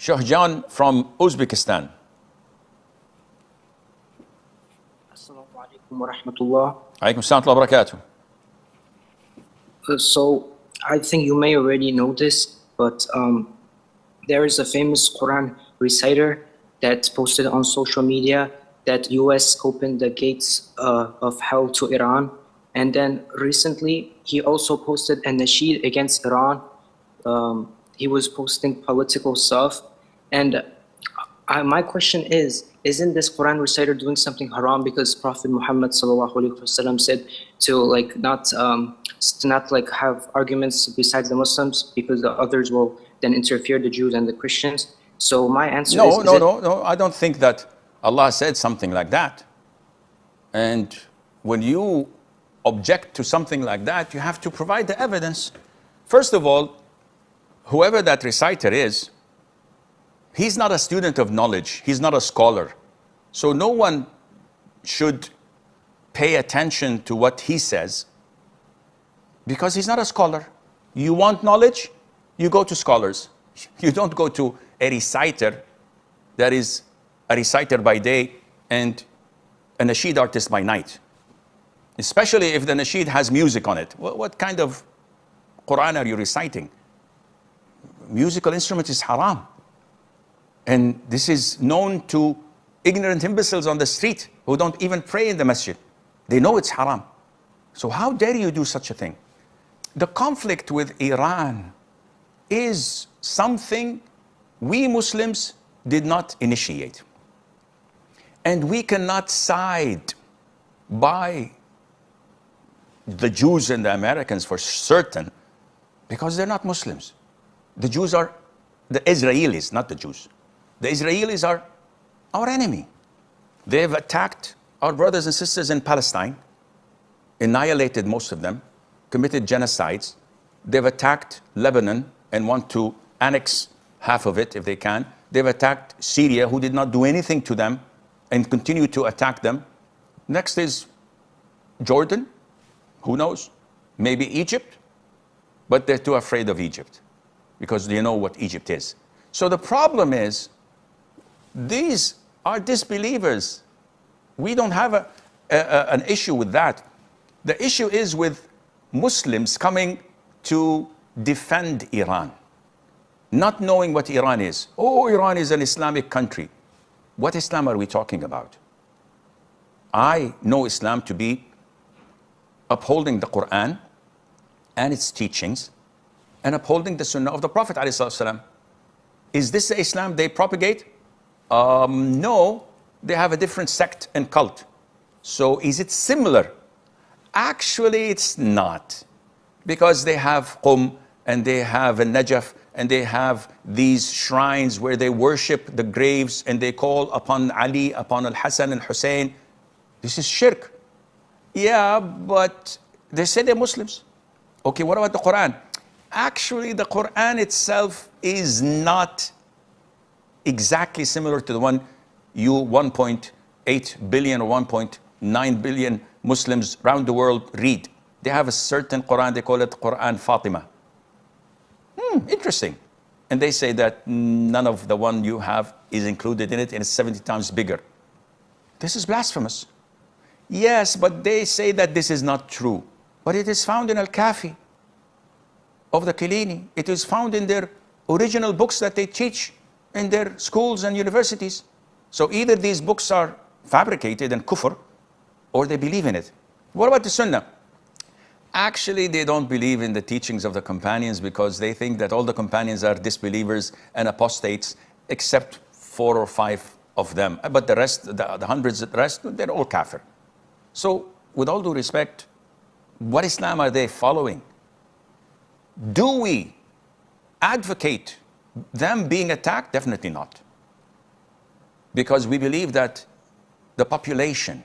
Shahjan from Uzbekistan. Assalamu alaikum wa rahmatullah. Alaikum salam wa barakatuh. So I think you may already know this, but there is a famous Quran reciter that posted on social media that US opened the gates of hell to Iran. And then recently, he also posted a nasheed against Iran. He was posting political stuff. And my question is, isn't this Quran reciter doing something haram? Because Prophet Muhammad ﷺ said to not have arguments besides the Muslims, because the others will then interfere, the Jews and the Christians. So my answer is no, I don't think that Allah said something like that. And when you object to something like that, you have to provide the evidence. First of all, whoever that reciter is, he's not a student of knowledge. He's not a scholar. So no one should pay attention to what he says because he's not a scholar. You want knowledge? You go to scholars. You don't go to a reciter that is a reciter by day and a nasheed artist by night. Especially if the nasheed has music on it. What kind of Quran are you reciting? Musical instrument is haram. And this is known to ignorant imbeciles on the street who don't even pray in the masjid. They know it's haram. So how dare you do such a thing? The conflict with Iran is something we Muslims did not initiate. And we cannot side by the Jews and the Americans for certain because they're not Muslims. The Jews are the Israelis, not the Jews. The Israelis are our enemy. They've attacked our brothers and sisters in Palestine, annihilated most of them, committed genocides. They've attacked Lebanon and want to annex half of it if they can. They've attacked Syria, who did not do anything to them, and continue to attack them. Next is Jordan, who knows? Maybe Egypt, but they're too afraid of Egypt because they know what Egypt is. So the problem is, these are disbelievers. We don't have an issue with that. The issue is with Muslims coming to defend Iran, not knowing what Iran is. Oh, Iran is an Islamic country. What Islam are we talking about? I know Islam to be upholding the Quran and its teachings and upholding the Sunnah of the Prophet ﷺ. Is this the Islam they propagate? No, they have a different sect and cult. So is it similar? Actually, it's not. Because they have Qum and they have a Najaf and they have these shrines where they worship the graves and they call upon Ali, upon Al-Hasan and Hussein. This is shirk. Yeah, but they say they're Muslims. Okay, what about the Quran? Actually, the Quran itself is not exactly similar to the one you 1.8 billion or 1.9 billion Muslims around the world read. They have a certain Quran, they call it Quran Fatima. Interesting. And they say that none of the one you have is included in it and it's 70 times bigger. This is blasphemous. Yes, but they say that this is not true. But it is found in Al-Kafi of the Kilini. It is found in their original books that they teach in their schools and universities. So either these books are fabricated and kufr, or they believe in it. What about the Sunnah? Actually, they don't believe in the teachings of the companions because they think that all the companions are disbelievers and apostates, except 4 or 5 of them. But the rest, the hundreds, the rest, they're all kafir. So, with all due respect, what Islam are they following? Do we advocate them being attacked? Definitely not. Because we believe that the population,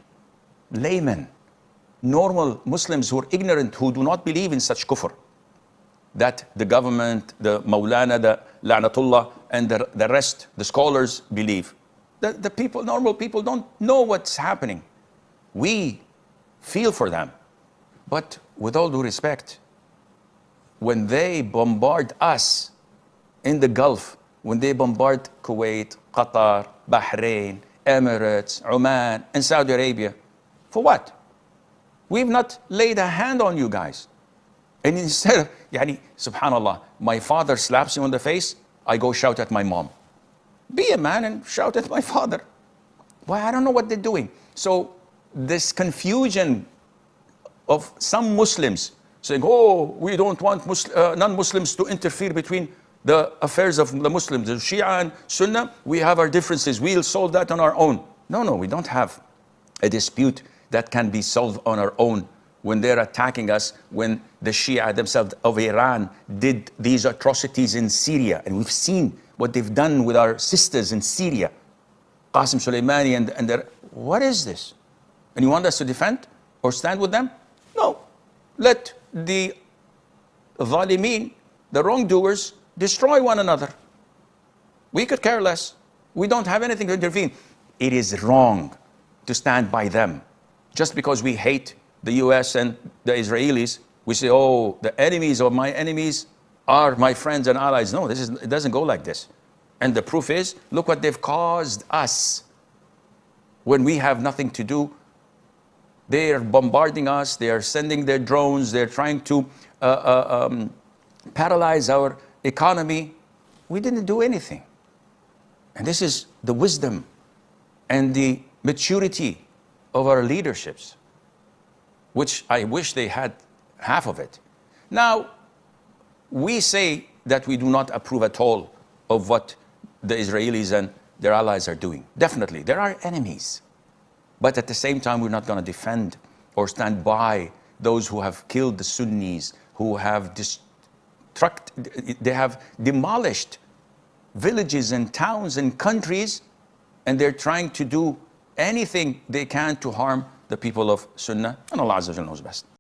laymen, normal Muslims who are ignorant, who do not believe in such kufr, that the government, the Maulana, the La'natullah, and the rest, the scholars believe. The people, normal people don't know what's happening. We feel for them. But with all due respect, when they bombard us in the Gulf, when they bombard Kuwait, Qatar, Bahrain, Emirates, Oman, and Saudi Arabia? For what? We've not laid a hand on you guys. And instead of, subhanallah, my father slaps you on the face, I go shout at my mom. Be a man and shout at my father. Why? I don't know what they're doing. So this confusion of some Muslims saying, oh, we don't want non-Muslims to interfere between the affairs of the Muslims. The Shia and Sunnah, we have our differences. We'll solve that on our own. No, we don't have a dispute that can be solved on our own. When they're attacking us, when the Shia themselves of Iran did these atrocities in Syria, and we've seen what they've done with our sisters in Syria, Qasem Soleimani and their, what is this? And you want us to defend or stand with them? No. Let the Zalimeen, the wrongdoers, destroy one another. We could care less. We don't have anything to intervene. It is wrong to stand by them. Just because we hate the US and the Israelis, we say, oh, the enemies of my enemies are my friends and allies. No, it doesn't go like this. And the proof is, look what they've caused us. When we have nothing to do, they are bombarding us, they are sending their drones, they're trying to paralyze our economy. We didn't do anything. And this is the wisdom and the maturity of our leaderships, which I wish they had half of it. Now, we say that we do not approve at all of what the Israelis and their allies are doing. Definitely, there are enemies. But at the same time, we're not going to defend or stand by those who have killed the Sunnis, who have they have demolished villages and towns and countries, and they're trying to do anything they can to harm the people of Sunnah, and Allah Azza wa Jalla knows best.